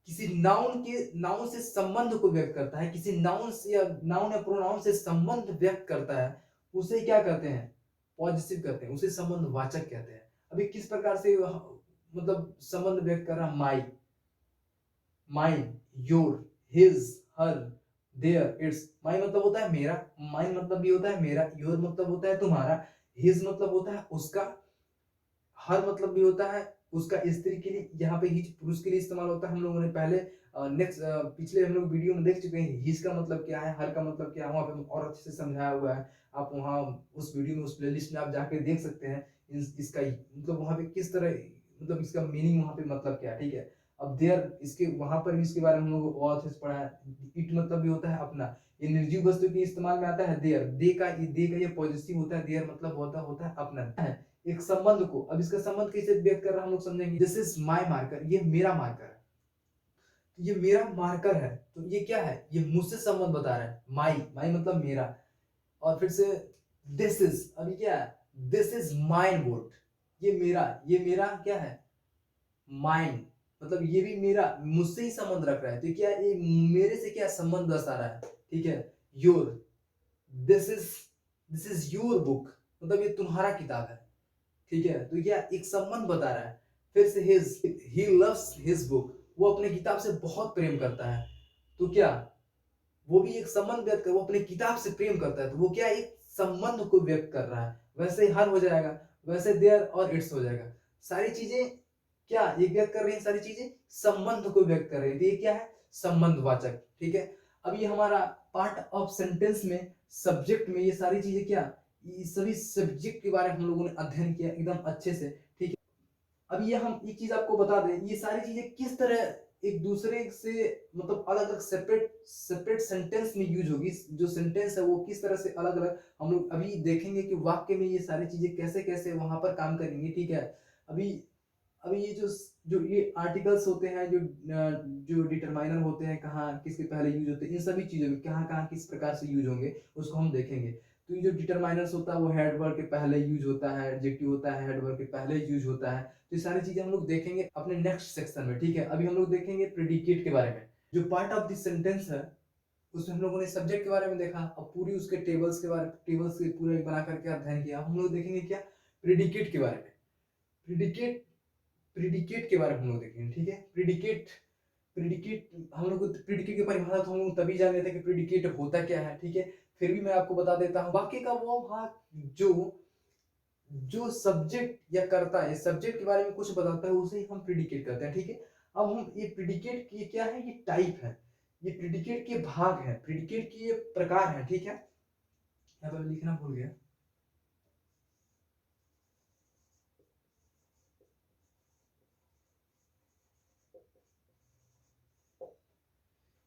किसी नाउन से संबंध को व्यक्त करता है, किसी नाउन से या नाउन या प्रोनाउन से संबंध व्यक्त करता है, उसे क्या कहते हैं, पॉजिटिव कहते हैं, उसे संबंधवाचक कहते हैं। अभी किस प्रकार से मतलब संबंध व्यक्त कर रहा है, my, mine, your, his, her, their, its. My मतलब होता है मेरा, माइन मतलब भी होता है मेरा, योर मतलब होता है तुम्हारा, हिज मतलब होता है उसका, हर मतलब भी होता है उसका स्त्री के लिए, यहाँ पे हिज पुरुष के लिए इस्तेमाल होता है। हम लोगों ने पहले नेक्स्ट पिछले हम लोग वीडियो में देख चुके हैं हिज का मतलब क्या है, हर का मतलब क्या है, वहाँ पे और अच्छे से समझाया हुआ है। आप वहाँ उस वीडियो में, उस प्लेलिस्ट में आप जाके देख सकते हैं इसका मतलब वहाँ पे किस तरह, मतलब इसका मीनिंग वहाँ पे मतलब क्या है, ठीक है। अब देयर, इसके वहां पर भी इसके बारे में हम लोग और अच्छे से पढ़ा है। इट मतलब भी होता है अपना, ये निर्जीव वस्तु के इस्तेमाल में आता है देयर, दे का ये पॉजिटिव होता है, देयर मतलब होता है अपना है एक संबंध को। अब इसका संबंध कैसे व्यक्त कर रहा है हम लोग समझेंगे। दिस इज माई मार्कर, ये मेरा मार्कर है, तो ये मेरा मार्कर है, तो ये क्या है, ये मुझसे संबंध बता रहा है, माई, माई मतलब मेरा। और फिर से दिस इज, अभी क्या है, दिस इज माइन बोट, ये मेरा क्या है, माइन, मतलब ये भी मेरा, मुझसे ही संबंध रख रहा है, तो क्या ये मेरे से क्या संबंध दर्शा रहा है, ठीक है। Your, this is this is your book, मतलब ये तुम्हारा किताब है, ठीक है। तो यह एक संबंध बता रहा है। फिर से his, he loves his book, वो अपने किताब से बहुत प्रेम करता है, तो क्या, वो भी एक संबंध व्यक्त कर, वो अपने किताब से प्रेम करता है, तो वो क्या एक संबंध को व्यक्त कर रहा है। वैसे ही हर हो जाएगा, वैसे देयर और इट्स हो जाएगा। सारी चीजें क्या ये व्यक्त कर रही है, सारी चीजें संबंध को व्यक्त कर रही है, तो ये क्या है, संबंधवाचक, ठीक है। अब ये हमारा पार्ट ऑफ सेंटेंस में, सब्जेक्ट में ये सारी चीजें क्या ये सभी सब्जेक्ट के बारे में हम लोगों ने अध्ययन किया एकदम अच्छे से, ठीक है। अब ये हम एक चीज आपको बता दें, ये सारी चीजें किस तरह एक दूसरे से मतलब अलग अलग सेपरेट सेपरेट सेंटेंस में यूज होगी, जो सेंटेंस है वो किस तरह से अलग अलग हम लोग अभी देखेंगे कि वाक्य में ये सारी चीजें कैसे कैसे वहां पर काम करेंगी, ठीक है। अभी अभी ये जो जो ये आर्टिकल्स होते हैं, जो डिटरमाइनर होते हैं, कहाँ किसके पहले यूज होते हैं, इन सभी चीजों में कहाँ कहाँ किस प्रकार से यूज होंगे उसको हम देखेंगे। तो ये जो डिटरमाइनर्स होता है वो हेड वर्ब के पहले यूज होता है, एडजेक्टिव होता है हेड वर्ब के पहले यूज होता है। तो ये सारी चीजें हम लोग देखेंगे अपने नेक्स्ट सेक्शन में, ठीक है। अभी हम लोग देखेंगे प्रेडिकेट के बारे में, जो पार्ट ऑफ दिस सेंटेंस है उसमें हम लोगों ने सब्जेक्ट के बारे में देखा। अब पूरी उसके टेबल्स के पूरे बना करके अध्ययन किया। हम लोग देखेंगे क्या, प्रेडिकेट के बारे में। प्रेडिकेट प्रेडिकेट के बारे में हम लोग देखेंगे, ठीक है। प्रेडिकेट प्रेडिकेट हम लोग प्रेडिकेट की परिभाषा तो हम लोग तभी जान लेते हैं कि प्रेडिकेट होता क्या है, ठीक है। फिर भी मैं आपको बता देता हूँ, वाक्य का वो भाग जो जो सब्जेक्ट या करता है, सब्जेक्ट के बारे में कुछ बताता है, उसे ही हम प्रेडिकेट करते हैं, ठीक है। अब हम ये प्रेडिकेट की क्या है, ये टाइप है, ये प्रेडिकेट के भाग है, प्रेडिकेट की ये प्रकार है, ठीक है। यहाँ पर लिखना भूल गया।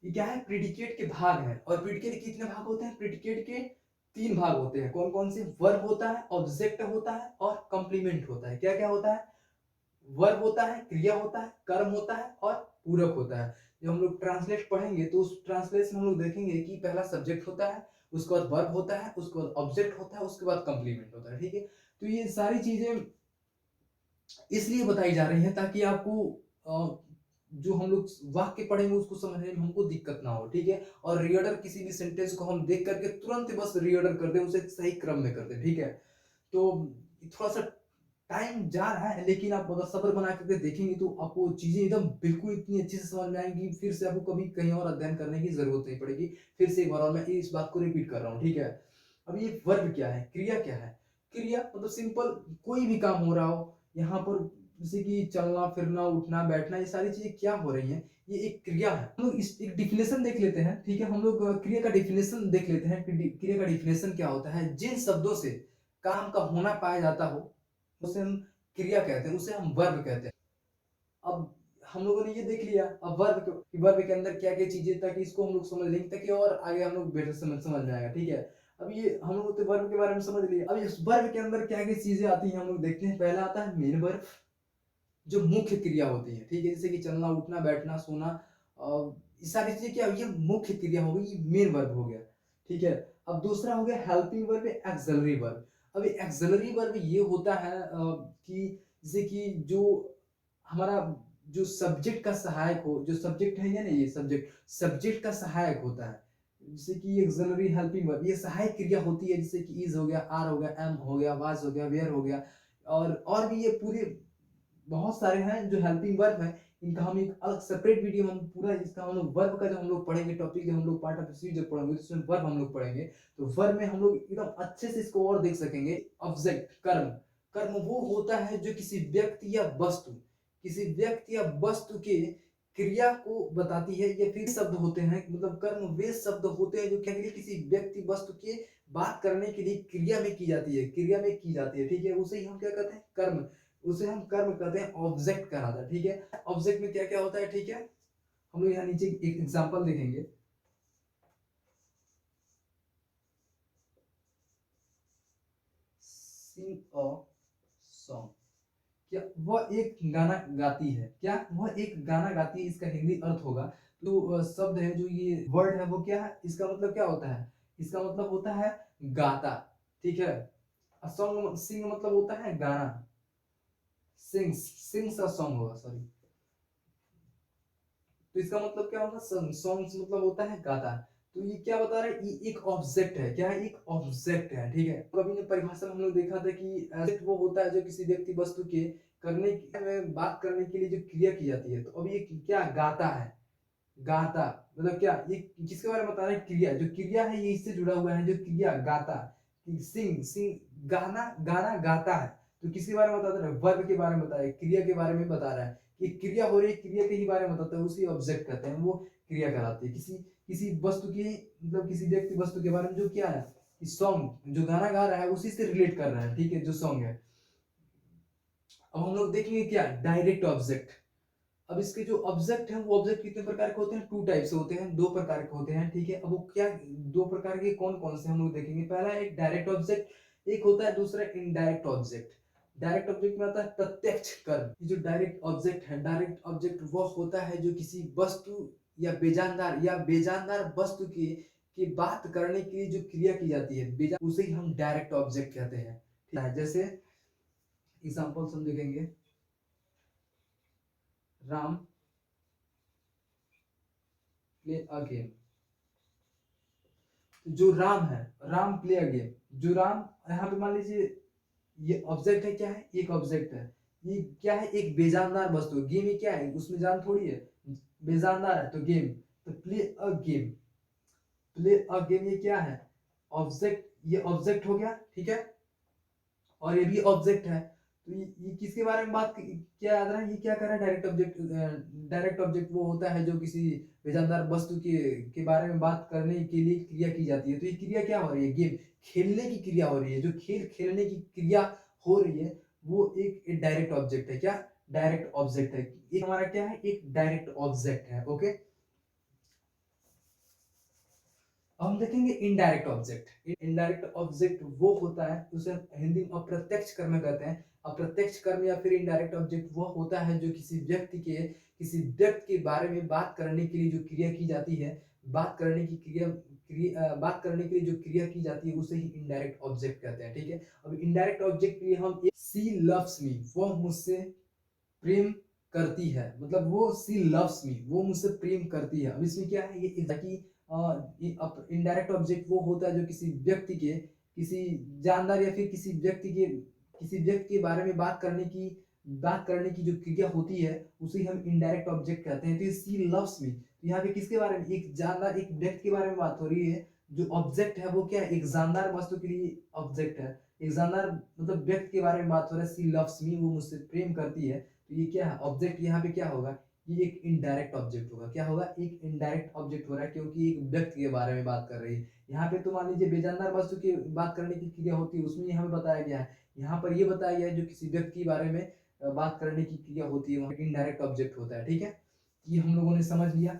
ये क्या है, प्रेडिकेट के भाग है। और प्रेडिकेट के कितने भाग होते हैं, प्रेडिकेट के 3 भाग होते हैं। कौन कौन से, वर्ब होता है, ऑब्जेक्ट होता है और कंप्लीमेंट होता है। क्या क्या होता है, वर्ब होता है, क्रिया होता है, कर्म होता है और पूरक होता है। जब हम लोग ट्रांसलेट पढ़ेंगे तो उस ट्रांसलेशन में हम लोग देखेंगे कि पहला सब्जेक्ट होता है, उसके बाद वर्ब होता है, उसके बाद ऑब्जेक्ट होता है, उसके बाद कंप्लीमेंट होता है, ठीक है। तो ये सारी चीजें इसलिए बताई जा रही है ताकि आपको जो हम लोग वाक्य पढ़ेंगे उसको समझने में हमको दिक्कत ना हो, ठीक है। और रीडर किसी भी सेंटेंस को हम देख करके तुरंत बस रीडर कर दे, उसे सही क्रम में कर दे, ठीक है। तो थोड़ा सा टाइम जा रहा है, लेकिन आप अगर सब्र बना करके देखेंगे तो आपको चीजें एकदम बिल्कुल इतनी अच्छे से समझ में आएंगी, फिर से आपको कभी कहीं और अध्ययन करने की जरूरत नहीं पड़ेगी। फिर से एक बार और मैं इस बात को रिपीट कर रहा हूँ, ठीक है। अब ये वर्ब क्या है, क्रिया क्या है। क्रिया मतलब सिंपल कोई भी काम हो रहा हो यहाँ पर, जैसे कि चलना फिरना उठना बैठना, ये सारी चीजें क्या हो रही हैं, ये एक क्रिया है। हम लोग इस एक डिफिनेशन देख लेते हैं, ठीक है। हम लोग क्रिया का डिफिनेशन देख लेते हैं। क्रिया का डिफिनेशन क्या होता है, जिन शब्दों से काम का होना पाया जाता हो उसे हम क्रिया कहते हैं, उसे हम वर्ब कहते हैं। अब हम लोगों ने ये देख लिया, अब वर्ब के अंदर क्या क्या चीजें, ताकि इसको हम लोग समझ लेंगे, ताकि और आगे हम लोग बेटर समझ में आएगा, ठीक है। अब ये हम लोग तो वर्ब के बारे में समझ लिए। अब इस वर्ब के अंदर क्या क्या चीजें आती हैं हम लोग देखते हैं। पहला आता है मेन वर्ब, जो मुख्य क्रिया होती है, ठीक है। जैसे कि चलना उठना बैठना सोना, ये सारी चीजें क्या, ये मुख्य क्रिया हो गई, ये मेन वर्ब हो गया, ठीक है। अब दूसरा हो गया हेल्पिंग वर्ब, एक्सलरी वर्ब। अब एक्सलरी वर्ब ये होता है कि जैसे कि जो हमारा जो सब्जेक्ट का सहायक हो, जो सब्जेक्ट है या नहीं, ये सब्जेक्ट का सहायक होता है। जैसे कि एक्सलरी हेल्पिंग वर्ब ये सहायक क्रिया होती है, जैसे कि इज हो गया, आर हो गया, एम हो गया, वाज हो गया, वेयर हो गया, और भी ये पूरे बहुत सारे हैं जो हेल्पिंग वर्ब है। इनका हम एक अलग सेपरेट वीडियो हम पूरा इसका हम लोग वर्ब का जब हम लोग पढ़ेंगे टॉपिक, जब हम लोग पार्ट ऑफ स्पीच जब पढ़ेंगे उसमें वर्ब हम लोग पढ़ेंगे, तो वर्ब में हम लोग एकदम अच्छे से इसको और देख सकेंगे। ऑब्जेक्ट कर्म, कर्म वो होता है जो किसी व्यक्ति या वस्तु के क्रिया को बताती है, या फिर शब्द होते हैं, मतलब कर्म वे शब्द होते हैं जो क्या के लिए किसी व्यक्ति वस्तु के बात करने के लिए क्रिया में की जाती है, ठीक है। उसे ही हम क्या कहते हैं, कर्म। उसे हम कर्म कहते हैं, ऑब्जेक्ट कहलाता है, ठीक है। ऑब्जेक्ट में क्या क्या होता है, ठीक है। हम लोग यहाँ नीचे एक एग्जांपल देखेंगे। सिंग अ सॉन्ग, क्या वह एक गाना गाती है, क्या वह एक गाना गाती है, इसका हिंदी अर्थ होगा। तो शब्द है जो ये वर्ड है वो क्या है, इसका मतलब क्या होता है, इसका मतलब होता है गाता, ठीक है। सॉन्ग, सिंग मतलब होता है गाना, सिंग्स अ सॉन्ग होगा, सॉरी। तो इसका मतलब क्या होगा, सॉन्ग्स मतलब होता है गाता। तो ये क्या बता रहा है, ये एक ऑब्जेक्ट है, क्या है, एक ऑब्जेक्ट है, ठीक है। तो अभी ने परिभाषा में हम लोग देखा था कि ऑब्जेक्ट वो होता है जो किसी व्यक्ति वस्तु के में बात करने के लिए जो क्रिया की जाती है। तो अभी ये क्या गाता है, गाता मतलब क्या, ये किसके बारे में बता रहा है, क्रिया, जो क्रिया है ये इससे जुड़ा हुआ है, जो क्रिया गाता, सिंग सिंग गाना, गाना गाता है। तो किसके बारे में बता रहा है, वर्ब के बारे में बता रहा है, क्रिया के बारे में बता रहा है कि क्रिया हो रही है, क्रिया के ही बारे में बताता है, उसी ऑब्जेक्ट कहते हैं, वो क्रिया कहलाती है। किसी किसी वस्तु की मतलब किसी व्यक्ति वस्तु के बारे में जो क्या है, सॉन्ग जो गाना गा रहा है उसी से रिलेट कर रहा है, ठीक है, जो सॉन्ग है। अब हम लोग देखेंगे क्या, डायरेक्ट ऑब्जेक्ट। अब इसके जो ऑब्जेक्ट हैं वो ऑब्जेक्ट कितने प्रकार के होते हैं, टू टाइप से होते हैं, दो प्रकार के होते हैं, ठीक है। अब वो क्या, दो प्रकार के कौन कौन से हम लोग देखेंगे। पहला एक डायरेक्ट ऑब्जेक्ट, एक होता है दूसरा इनडायरेक्ट ऑब्जेक्ट। डायरेक्ट ऑब्जेक्ट में आता है प्रत्यक्ष कर्म। ये जो डायरेक्ट ऑब्जेक्ट है, डायरेक्ट ऑब्जेक्ट वो होता है जो किसी वस्तु या बेजानदार वस्तु की बात करने के लिए जो क्रिया की जाती है, उसे ही हम डायरेक्ट ऑब्जेक्ट कहते हैं, ठीक है। जैसे एग्जांपल हम देखेंगे, राम प्ले अ गेम। जो राम है, राम प्ले अ गेम, जो राम, यहाँ पे मान लीजिए ये ऑब्जेक्ट है, क्या है, एक ऑब्जेक्ट है। ये क्या है, एक बेजानदार वस्तु। गेम ये क्या है, उसमें जान थोड़ी है, बेजानदार है तो गेम। तो play a game, play a game ये क्या है, ऑब्जेक्ट, ये ऑब्जेक्ट हो गया, ठीक है। और ये भी ऑब्जेक्ट है। तो ये किसके बारे में बात क्या याद रहा है, ये क्या कर रहा है, डायरेक्ट ऑब्जेक्ट। डायरेक्ट ऑब्जेक्ट वो होता है जो किसी बेजानदार वस्तु के बारे में बात करने के लिए क्रिया की जाती है। तो ये क्रिया क्या हो रही है, गेम खेलने की क्रिया हो रही है। जो खेल खेलने की क्रिया हो रही है वो एक डायरेक्ट ऑब्जेक्ट है। क्या, डायरेक्ट ऑब्जेक्ट है। ये हमारा क्या है, एक डायरेक्ट ऑब्जेक्ट है, ओके। अब हम देखेंगे इनडायरेक्ट ऑब्जेक्ट। इनडायरेक्ट ऑब्जेक्ट वो होता है, उसे हिंदी में अप्रत्यक्ष कर्म कहते हैं। अप्रत्यक्ष कर्म या फिर इनडायरेक्ट ऑब्जेक्ट वो होता है जो किसी व्यक्ति के बारे में बात करने के लिए जो क्रिया की जाती है, बात करने के लिए जो क्रिया की जाती है उसे ही इनडायरेक्ट ऑब्जेक्ट कहते हैं, ठीक है। अब इनडायरेक्ट ऑब्जेक्ट के लिए हम, सी लव्स मी, वो मुझसे प्रेम करती है, मतलब वो सी लव्स मी, वो मुझसे प्रेम करती है। अब इसमें क्या है, ये इनडायरेक्ट ऑब्जेक्ट वो होता है जो किसी जानदार या फिर किसी व्यक्ति के बारे में बात करने की जो क्रिया होती है उसे हम इनडायरेक्ट ऑब्जेक्ट कहते हैं। तो ये सी लव्स मी, तो यहाँ पे किसके बारे में, एक जानदार, एक व्यक्ति के बारे में बात हो रही है। जो ऑब्जेक्ट है वो क्या है, एक जानदार वस्तु के लिए ऑब्जेक्ट है। एक जानदार मतलब व्यक्ति के बारे में बात हो रहा है, सी लव्स मी, वो मुझसे प्रेम करती है। तो ये क्या है, ऑब्जेक्ट यहाँ पे क्या होगा, ये एक इनडायरेक्ट ऑब्जेक्ट होगा। क्या होगा, एक इनडायरेक्ट ऑब्जेक्ट हो रहा है क्योंकि एक व्यक्ति के बारे में बात कर रही है। यहाँ पे तो मान लीजिए बेजानदार वस्तु की बात करने की क्रिया होती है, उसमें यहाँ पे बताया गया है। यहाँ पर ये बताया गया है जो किसी व्यक्ति के बारे में बात करने की क्रिया होती है, वहाँ इनडायरेक्ट ऑब्जेक्ट होता है, ठीक है। ये हम लोगों ने समझ लिया।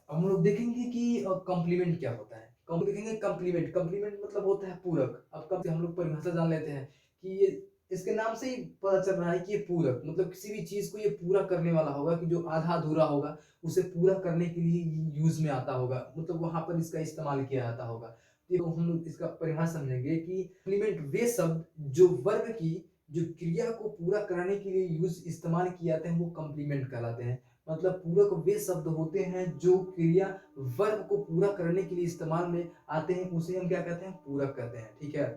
अब हम लोग देखेंगे कि कॉम्प्लीमेंट क्या होता है। देखेंगे कॉम्प्लीमेंट, कॉम्प्लीमेंट मतलब होता है पूरक। अब कब हम लोग परिभाषा जान लेते हैं कि ये, इसके नाम से ही पता चल रहा है कि ये पूरक, मतलब किसी भी चीज को ये पूरा करने वाला होगा, कि जो आधा अधूरा होगा उसे पूरा करने के लिए यूज में आता होगा, मतलब वहां पर इसका इस्तेमाल किया जाता होगा। तो हम लोग इसका परिभाषा समझेंगे कि कॉम्प्लीमेंट वे शब्द जो वर्ब की जो क्रिया को पूरा कराने के लिए इस्तेमाल किए जाते हैं वो कॉम्प्लीमेंट कहलाते हैं। मतलब पूरक वे शब्द होते हैं जो क्रिया वर्ब को पूरा करने के लिए इस्तेमाल में आते हैं, उसे हम क्या कहते हैं, पूरक कहते हैं, ठीक है।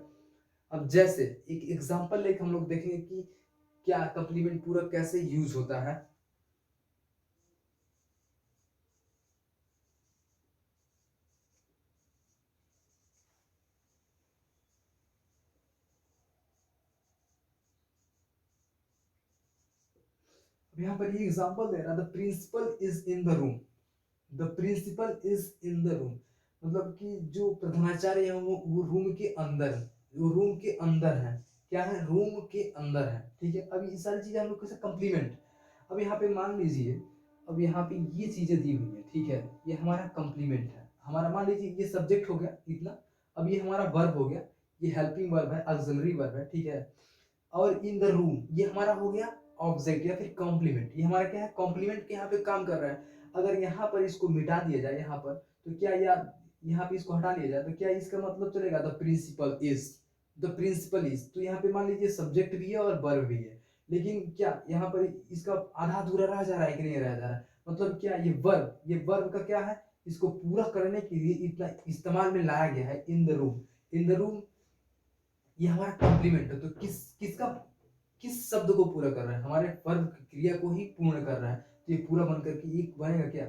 अब जैसे एक एग्जांपल लेकर हम लोग देखेंगे कि क्या कंप्लीमेंट पूरक कैसे यूज होता है। अब यहाँ पर ये एग्जांपल दे रहा है, the principal is in the room, the principal is in the room, मतलब कि जो प्रधानाचार्य है वो रूम के अंदर है, वो रूम के अंदर है। क्या है, रूम के अंदर है, ठीक है। अब ये सारी चीजें हम लोग कैसे कंप्लीमेंट। अब यहाँ पे मान लीजिए, अब यहाँ पे ये चीजें दी हुई है, ठीक है, ये हमारा कंप्लीमेंट है। हमारा मान लीजिए ये सब्जेक्ट हो गया इतना, अब ये हमारा वर्ब हो गया, ये हेल्पिंग वर्ब है, ऑक्सिलरी वर्ब है, ठीक है। और इन द रूम ये हमारा हो गया ऑब्जेक्ट या फिर कॉम्प्लीमेंट। ये हमारा क्या है, कॉम्प्लीमेंट के यहाँ पे काम कर रहा है। अगर यहाँ पर इसको मिटा दिया जाए यहाँ पर, तो क्या यहाँ पे इसको हटा लिया जाए तो क्या इसका मतलब चलेगा, the principal is, the principal is. तो यहाँ पे मान लीजिए सब्जेक्ट भी है और वर्ब भी है, लेकिन क्या यहाँ पर इसका आधा अधूरा रह जा रहा है कि नहीं रह जा रहा है, मतलब क्या ये वर्ब का क्या है, इसको पूरा करने के लिए इतना इस्तेमाल में लाया गया है, इन the room. In the room ये हमारा कॉम्प्लीमेंट है। तो किस शब्द को पूरा कर रहा है, हमारे वर्ब क्रिया को ही पूर्ण कर रहा है। तो ये पूरा बनकर के एक बनेगा क्या,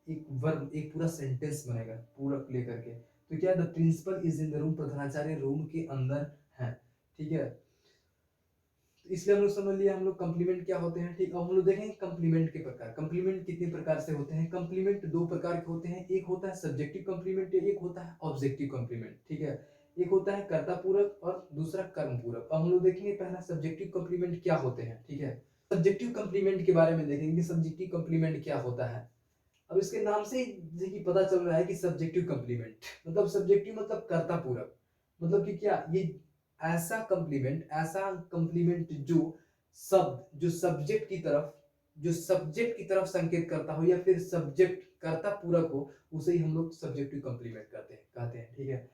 एक वर्ब, एक पूरा सेंटेंस बनेगा पूरा लेकर के। तो क्या, the principal is in the room, प्रधानाचार्य रूम के अंदर है, ठीक है। तो इसलिए हम लोग समझ लिया हम लोग कम्प्लीमेंट क्या होते हैं। ठीक, अब हम लोग देखेंगे कम्प्लीमेंट के प्रकार। कम्प्लीमेंट कितने प्रकार से होते हैं? कम्प्लीमेंट दो प्रकार के होते हैं, एक होता है सब्जेक्टिव कम्प्लीमेंट, एक होता है ऑब्जेक्टिव कम्प्लीमेंट। ठीक है, एक होता है कर्ता पूरक और दूसरा कर्म पूरक। अब हम लोग देखेंगे पहला सब्जेक्टिव कम्प्लीमेंट क्या होते हैं। ठीक है, सब्जेक्टिव कम्प्लीमेंट के बारे में देखेंगे, सब्जेक्टिव कम्प्लीमेंट क्या होता है। अब इसके नाम से ही पता चल रहा है कि सब्जेक्टिव कम्प्लीमेंट मतलब सब्जेक्टिव मतलब कर्ता पूरक, मतलब कि क्या ये ऐसा कम्प्लीमेंट जो शब्द जो सब्जेक्ट की तरफ संकेत करता हो या फिर सब्जेक्ट कर्ता पूरक हो, उसे ही हम लोग सब्जेक्टिव कम्प्लीमेंट कहते हैं। ठीक है,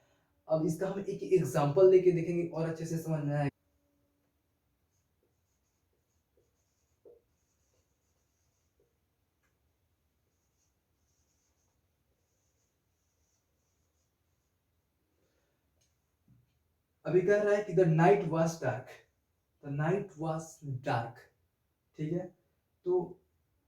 अब इसका हम एक एग्जांपल लेके देखेंगे और अच्छे से समझ में आएगा। अभी कह रहा है कि the night was dark, the night was dark. ठीक है, तो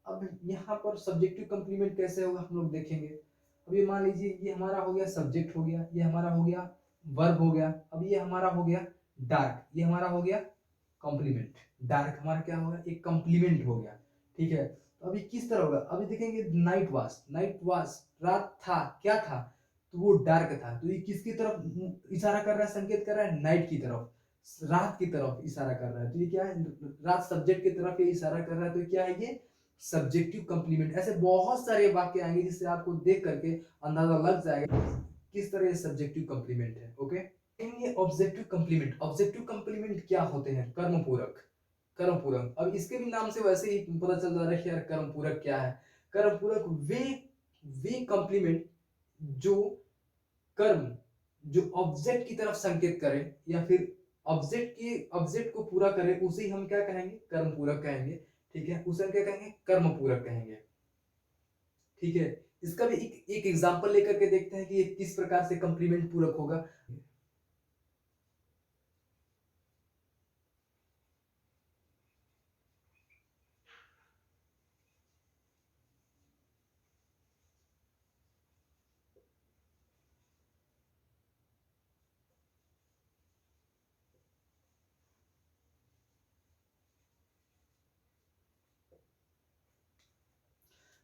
अब यहाँ पर सब्जेक्टिव कम्प्लीमेंट कैसे होगा हम लोग देखेंगे। अब ये मान लीजिए ये हमारा हो गया सब्जेक्ट हो गया, ये हमारा हो गया वर्ब हो गया, अब ये हमारा हो गया डार्क, ये हमारा हो गया कॉम्प्लीमेंट। डार्क हमारा क्या होगा, एक कॉम्प्लीमेंट हो गया। ठीक है, तो अभी किस तरह होगा, अभी देखेंगे नाइट वास, रात था, क्या था, तो वो डार्क था। तो ये किसकी तरफ इशारा कर रहा है, संकेत कर रहा है, नाइट की तरफ, रात की तरफ इशारा कर रहा है। तो ये क्या है, रात सब्जेक्ट की तरफ ये इशारा कर रहा है, तो क्या है ये सब्जेक्टिव कम्प्लीमेंट। ऐसे बहुत सारे वाक्य आएंगे जिससे आपको देख करके अंदाजा लग जाएगा किस तरह ये सब्जेक्टिव कम्प्लीमेंट है। ओके, ये ऑब्जेक्टिव कम्प्लीमेंट, ऑब्जेक्टिव कम्प्लीमेंट क्या होते हैं, कर्म पूरक। कर्म पूरक, अब इसके भी नाम से वैसे ही पता चल रहा है कि यार कर्म पूरक क्या है। कर्म पूरक वे कम्प्लीमेंट जो कर्म जो ऑब्जेक्ट की तरफ संकेत करे या फिर ऑब्जेक्ट को पूरा करे, उसे ही हम क्या कहेंगे, कर्म पूरक कहेंगे। ठीक है, उसे हम क्या कहेंगे, कर्म पूरक कहेंगे। ठीक है, इसका भी एक एग्जांपल लेकर के देखते हैं कि ये किस प्रकार से कम्प्लीमेंट पूरक होगा।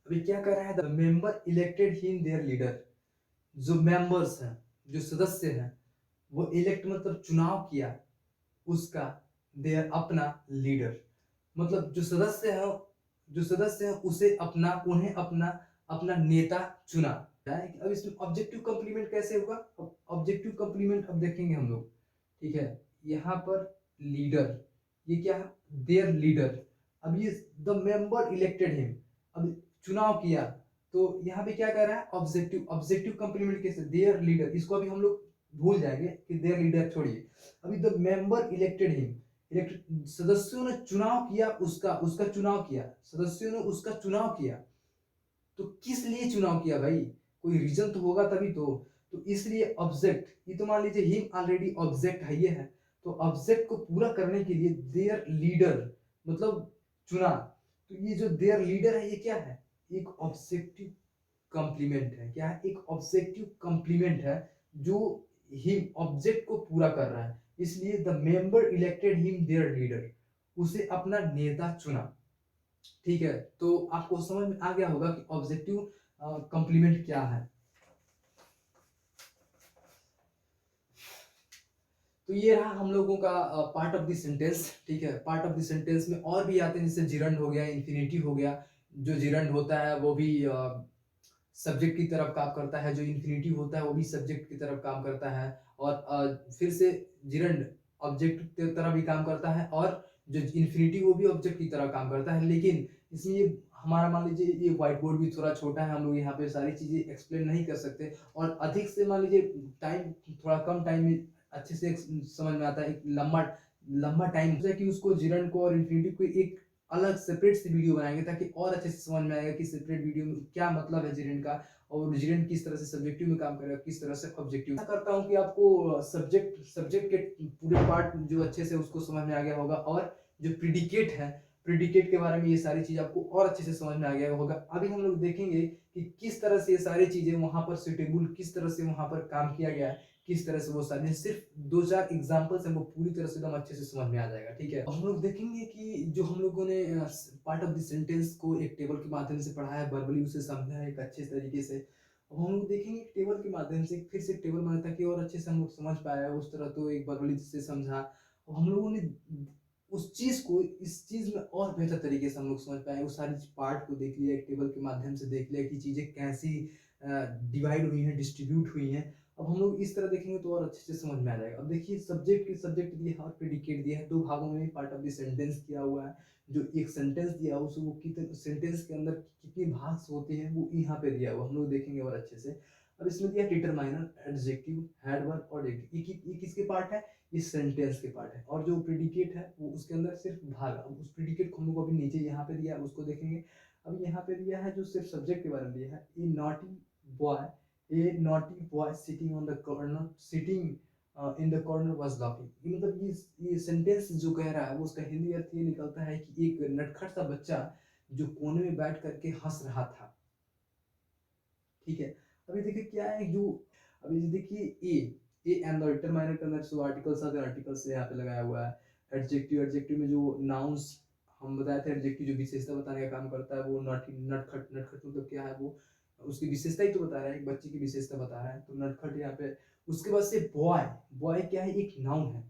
अभी क्या कर रहा है, the member elected him there leader. जो मेंबर्स हैं, जो सदस्य हैं, वो इलेक्ट मतलब चुनाव किया उसका, देयर अपना लीडर, मतलब जो सदस्य है उसे अपना उन्हें अपना अपना नेता चुना। अब इसमें ऑब्जेक्टिव कम्प्लीमेंट कैसे होगा, ऑब्जेक्टिव कम्प्लीमेंट अब देखेंगे हम लोग। ठीक है, यहाँ पर लीडर, ये क्या है, देयर लीडर। अब ये द मेंबर इलेक्टेड हिम, अब चुनाव किया, तो यहाँ पे क्या कर रहा है, ऑब्जेक्टिव कम्प्लीमेंट कैसे, देयर लीडर, इसको अभी हम लोग भूल जाएंगे कि देयर लीडर छोड़िए। अभी द मेंबर इलेक्टेड हिम, सदस्यों ने चुनाव किया उसका, चुनाव किया, सदस्यों ने उसका चुनाव किया। तो किस लिए चुनाव किया भाई, कोई रीजन तो होगा तभी तो इसलिए ऑब्जेक्ट, ये तो मान लीजिए हिम ऑलरेडी ऑब्जेक्ट है, ये है, तो ऑब्जेक्ट को पूरा करने के लिए देयर लीडर मतलब चुना। तो ये जो देयर लीडर है ये क्या है, एक ऑब्जेक्टिव कॉम्प्लीमेंट है। क्या है, एक ऑब्जेक्टिव कॉम्प्लीमेंट है जो हिम ऑब्जेक्ट को पूरा कर रहा है, इसलिए the member elected him there leader, उसे अपना नेता चुना। ठीक है, तो आपको समझ में आ गया होगा कि ऑब्जेक्टिव कॉम्प्लीमेंट क्या है। तो ये रहा हम लोगों का पार्ट ऑफ द सेंटेंस। ठीक है, पार्ट ऑफ द सेंटेंस में और भी आते हैं, जैसे जिरंड हो गया, इन्फिनिटिव हो गया। जो जिरंड होता है वो भी सब्जेक्ट की तरफ काम करता है, जो इन्फिनिटिव होता है वो भी सब्जेक्ट की तरफ काम करता है, और फिर से जिरंड ऑब्जेक्ट की तरफ भी काम करता है, और जो इन्फिनिटिव वो भी ऑब्जेक्ट की तरह काम करता है। लेकिन इसमें ये हमारा मान लीजिए ये व्हाइट बोर्ड भी थोड़ा छोटा है, हम लोग यहाँ पे सारी चीजें एक्सप्लेन नहीं कर सकते, और अधिक से मान लीजिए टाइम थोड़ा कम टाइम में अच्छे से समझ में आता है, एक लंबा लंबा टाइम हो जाए कि उसको जिरंड को और इन्फिनिटिव को एक अलग सेपरेट सी वीडियो बनाएंगे, ताकि और अच्छे से समझ में आएगा कि सेपरेट वीडियो में क्या मतलब है जिरेंट का, और जिरेंट किस तरह से सब्जेक्टिव में काम करेगा, किस तरह से ऑब्जेक्टिव। मैं करता हूं कि आपको सब्जेक्ट के पूरे पार्ट जो अच्छे से उसको समझ में आ गया होगा, और जो प्रिडिकेट है, प्रिडिकेट के बारे में ये सारी चीज आपको और अच्छे से समझ में आ गया होगा। अभी हम लोग देखेंगे कि किस तरह से ये सारी चीजें वहां पर सुटेबल, किस तरह से वहां पर काम किया गया है, किस तरह से वो सारी सिर्फ 2-4 एग्ज़ाम्पल से हमको पूरी तरह से एकदम अच्छे से समझ में आ जाएगा, ठीक है? हम लोग देखेंगे कि जो हम लोगों ने पार्ट ऑफ द सेंटेंस को एक टेबल के माध्यम से पढ़ा है, वर्बली उसे समझा है एक अच्छे तरीके से। अब हम लोग देखेंगे कि टेबल के माध्यम से फिर से टेबल बनाया ताकि और अच्छे से हम लोग समझ पाएँ, उस तरह तो एक वर्बली से समझा। अब हम लोगों ने उस चीज़ को इस चीज़ में और बेहतर तरीके से हम लोग समझ पाएँ, वो सारी पार्ट को देख लिया, एक टेबल के माध्यम से देख लिया कि चीज़ें कैसी डिवाइड हुई हैं, डिस्ट्रीब्यूट हुई हैं। अब हम लोग इस तरह देखेंगे तो और अच्छे से समझ में आ जाएगा। अब देखिए सब्जेक्ट दिया है और प्रेडिकेट दिया है, 2 भागों में पार्ट ऑफ द सेंटेंस किया हुआ है। जो एक सेंटेंस दिया है उसको सेंटेंस के अंदर कितने भाग होते हैं वो यहाँ पे दिया हुआ है, हम लोग देखेंगे और अच्छे से। अब इसमें दिया डिटरमाइनर, एडजेक्टिव, एडवर्ब और एडजेक्टिव। ये किसके पार्ट है? ये सेंटेंस के पार्ट है। और जो प्रेडिकेट है वो उसके अंदर सिर्फ भाग। अब उस प्रेडिकेट को हम लोग अभी नीचे यहाँ पे दिया है उसको देखेंगे। अब यहाँ पे दिया है जो सिर्फ सब्जेक्ट के बारे में दिया है, a naughty boy, a naughty boy sitting on the corner, sitting in the corner was laughing. ये मतलब ये सेंटेंस जो कह रहा है वो उसका हिंदी अर्थ ये निकलता है कि एक नटखट सा बच्चा जो कोने में बैठ करके हंस रहा था, ठीक है? अभी देखिए क्या है जो, अभी देखिए ए एंड द डिटरमाइनर के अंदर जो आर्टिकल्स आते हैं आर्टिकल्स यहाँ पे लगाया हुआ है। एडजेक्टिव में जो नाउन्स हम बताए थे, एडजेक्टिव जो विशेषता बताने का काम करता है वो नटखट नटखट मतलब क्या है वो उसकी विशेषता ही तो बता रहा है, एक बच्चे की विशेषता बता रहा है तो नटखट यहाँ पे। उसके बाद से बॉय, बॉय क्या है? एक नाउन है,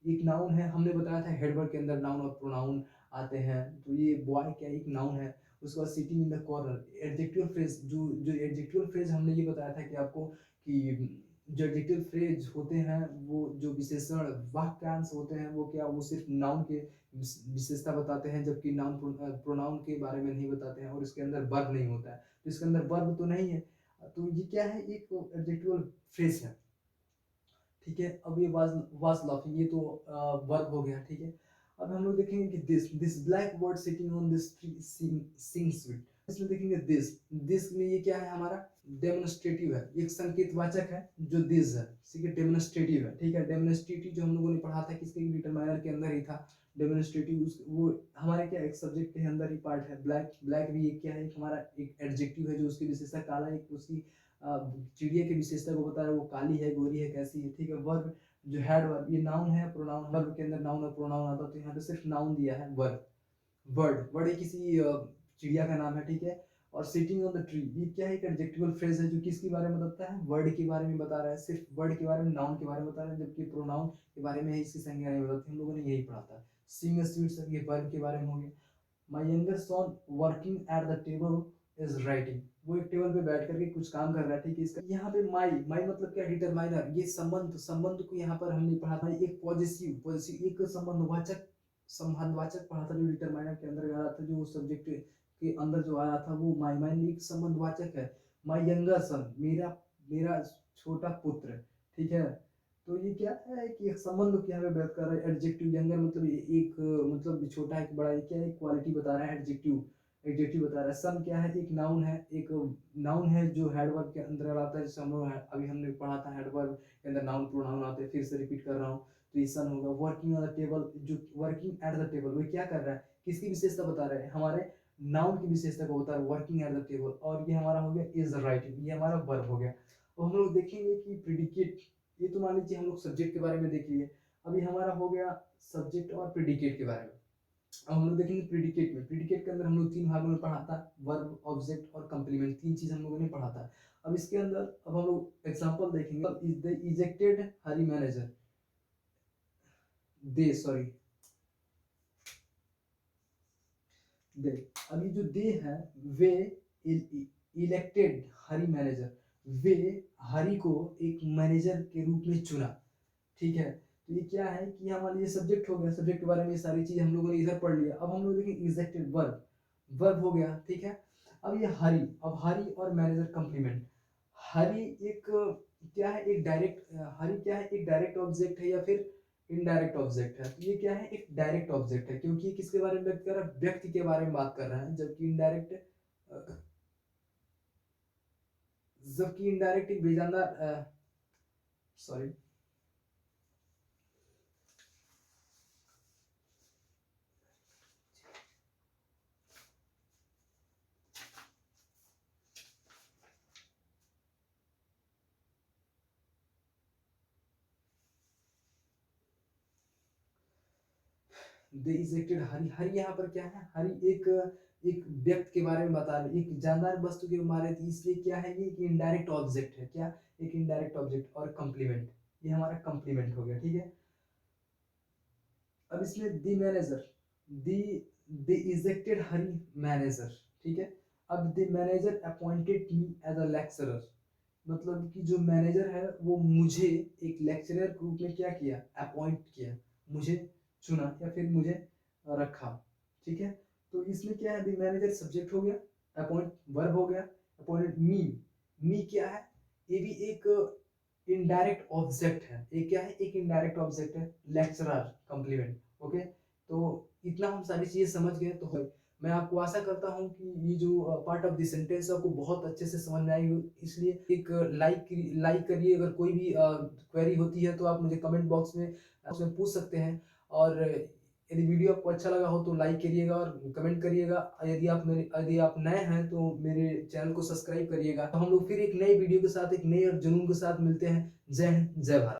एक नाउन है। हमने बताया था हेडवर्ब के अंदर नाउन और प्रोनाउन आते हैं, तो ये बॉय क्या है? एक नाउन है। उसके बाद sitting in the corner, adjective phrase, जो एडजेक्टिव फ्रेज हमने ये बताया था कि आपको कि जो एडजेक्टिव फ्रेज होते हैं वो जो विशेषण वाक्यांश होते हैं वो क्या, वो सिर्फ नाउन के विशेषता बताते हैं, जबकि नाउन प्रोनाउन के बारे में नहीं बताते हैं। और इसके अंदर वर्ब नहीं होता है, तो इसके अंदर वर्ब तो नहीं है, तो ये क्या है? एक एडजेक्टिव फ्रेज है, ठीक है? अब ये वाज लाफिंग, ये तो वर्ब हो गया, ठीक है? अब हम लोग देखेंगे कि this black bird sitting on this tree sings sweet. इसमें देखेंगे दिस में ये क्या है? हमारा डेमोन्स्ट्रेटिव है, एक संकेतवाचक है जो दिस है, ठीक है? डेमोन्स्ट्रेटिव है, ठीक है? डेमोन्स्ट्रेटिव जो हम लोगों ने पढ़ा था किसके डिटरमाइनर के अंदर ही था। डेमोन्स्ट्रेटिव वो हमारे क्या एक सब्जेक्ट के अंदर ही पार्ट है। ब्लैक, ब्लैक भी एक क्या है? एक हमारा एक एडजेक्टिव है जो उसकी विशेषता काला, एक उसकी चिड़िया की विशेषता को बता रहा है, वो काली है, गोरी है, कैसी है, ठीक है? वर्ब जो हेड वर्ब, ये नाउन है, प्रोनाउन, वर्ब के अंदर नाउन और प्रोनाउन आता है, तो यहाँ पे सिर्फ नाउन दिया है वर्ब। वर्ड, वर्ड एक किसी चिड़िया का नाम है, ठीक है? और सिटिंग ऑन द ट्री, ये क्या है? एक एडजेक्टिवल फ्रेज है जो किसके बारे में बताता है? वर्ड के बारे में बता रहा है, सिर्फ वर्ड के बारे में, नाउन के बारे में बता रहा है, जबकि प्रोनाउन के बारे में इसकी संज्ञा नहीं बताती। हम लोगों ने यही पढ़ा था। सिंग स्वीट्स, ये वर्ब के बारे में हो गया। My younger son working at the table is writing, वो एक टेबल पे बैठ करके कुछ काम कर रहा है, ठीक है? इसका यहाँ पे माई, माई मतलब क्या? डिटरमाइनर, ये संबंध को यहाँ पर हमने पढ़ा था, एक पॉजिटिव एक संबंधवाचक पढ़ा था जो डिटरमाइनर के अंदर आ रहा था, जो सब्जेक्ट के अंदर जो आ रहा था वो माई, माई एक संबंधवाचक है। माई यंगर सन, मेरा मेरा छोटा पुत्र, ठीक है? तो ये क्या है कि एक संबंध को यहाँ पे व्यक्त कर रहा है। एडजेक्टिव यंगर मतलब एक मतलब छोटा है, बड़ा है, क्या है? क्वालिटी बता रहा है, एडजेक्टिव एडजेक्टिव बता रहा है। सन क्या है? एक नाउन है, एक नाउन है जो हेडवर्ब के अंदर आता है, जैसे हम लोग अभी हमने पढ़ा था हेडवर्ब के अंदर नाउन प्रोनाउन आते हैं, फिर से रिपीट कर रहा हूँ, तो ये सन होगा। वर्किंग ऑन द टेबल, जो वर्किंग एट द टेबल, वो क्या कर रहा है? किसकी विशेषता बता रहे हैं? हमारे नाउन की विशेषता को बता रहा है, वर्किंग एट द टेबल। और ये हमारा हो गया इज राइटिंग, ये हमारा वर्ब हो गया। और हम लोग देखेंगे कि प्रिडिकेट, ये तो मान लीजिए हम लोग सब्जेक्ट के बारे में देख लिए। अभी हमारा हो गया सब्जेक्ट और प्रिडिकेट के बारे में। अब हम लोग देखेंगे प्रिडिकेट में, प्रिडिकेट के अंदर हम लोग 3 भागों में पढ़ा था, वर्ब, ऑब्जेक्ट और कंप्लीमेंट, 3 चीज हम लोगों ने पढ़ा था। अब इसके अंदर अब हम लोग एग्जांपल देखेंगे। Is the ejected Hari manager, they sorry दे, अभी जो दे है वे इलेक्टेड हरी मैनेजर, वे हरी को एक मैनेजर के रूप में चुना, ठीक है? तो ये क्या है कि हमारा ये सब्जेक्ट हो गया, सब्जेक्ट के बारे में ये सारी चीज हम लोगों ने इधर पढ़ लिया। अब हम लोग देखेंगे एग्जेक्टिव वर्ब, वर्ब हो गया, ठीक है? अब ये हरी, अब हरी और मैनेजर कंप्लीमेंट। हरी एक क्या है? एक डायरेक्ट, हरी क्या है? एक डायरेक्ट ऑब्जेक्ट है या फिर इनडायरेक्ट ऑब्जेक्ट है? तो ये क्या है? एक डायरेक्ट ऑब्जेक्ट है, क्योंकि ये किसके बारे में बात कर रहा है? व्यक्ति के बारे में बात कर रहा है, जबकि इनडायरेक्ट एक बेजानदार, सॉरी, दे इजेक्टेड हरि। हरि यहाँ पर क्या है? हरि एक एक व्यक्ति के बारे में बता रहे, एक जानदार वस्तु के बारे में, इसलिए क्या है ये कि इनडायरेक्ट ऑब्जेक्ट है। क्या? एक इनडायरेक्ट ऑब्जेक्ट। और कंप्लीमेंट, ये हमारा कंप्लीमेंट हो गया, ठीक है। अब इसमें the manager, the ejected Hari manager, ठीक है। अब the manager appointed me as a lecturer, मतलब कि जो मैनेजर है वो मुझे एक लेक्चरर के रूप में क्या किया? अपॉइंट किया, मुझे चुना या फिर मुझे रखा, ठीक है। तो इसमें क्या है? द मैनेजर सब्जेक्ट हो गया, अपॉइंट वर्ब हो गया, अपॉइंटेड मी, मी क्या है? ये भी एक इनडायरेक्ट ऑब्जेक्ट है। ये क्या है? एक इनडायरेक्ट ऑब्जेक्ट है, लेक्चरर, कॉम्प्लीमेंट। ओके, तो इतना हम सारी चीजें समझ गए तो मैं आपको आशा करता हूँ कि ये जो पार्ट ऑफ द सेंटेंस है आपको बहुत अच्छे से समझ में आई हो। इसलिए एक लाइक करिए। अगर कोई भी क्वेरी होती है तो आप मुझे कमेंट बॉक्स में उसमें पूछ सकते हैं। और यदि वीडियो आपको अच्छा लगा हो तो लाइक करिएगा और कमेंट करिएगा। यदि आप नए हैं तो मेरे चैनल को सब्सक्राइब करिएगा। तो हम लोग फिर एक नई वीडियो के साथ, एक नए और जुनून के साथ मिलते हैं। जय हिंद, जय भारत।